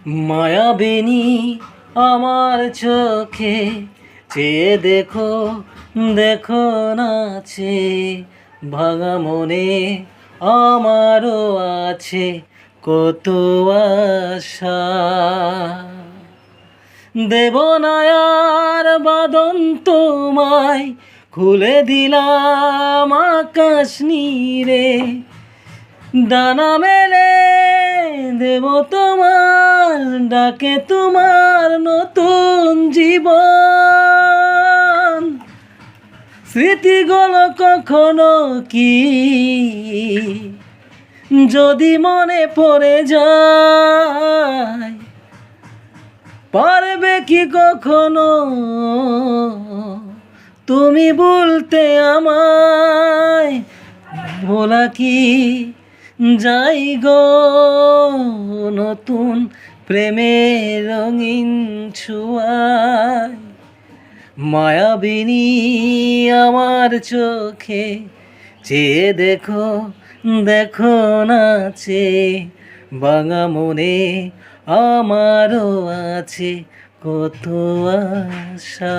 মায়াবিনী আমার চোখে চেয়ে দেখো, দেখো নাচে ভাঙা মনে আমারও আছে কত আশা। দেব না আর বাঁধন তোমায়, খুলে দিলাম আকাশ নীরে, ডানা মেলে দেব তোমার ডাকে, তোমার নতুন জীবন। স্মৃতিগুলো কখনো কি যদি মনে পড়ে যায়, পারবে কি কখনো তুমি বলতে আমায়? ভোলা কি যাই গো নতুন প্রেমের রঙিন ছোঁয়ায়। মায়াবিনী আমার চোখে চেয়ে দেখো, দেখো নাচে ভাঙা মনে আমারও আছে কত আশা।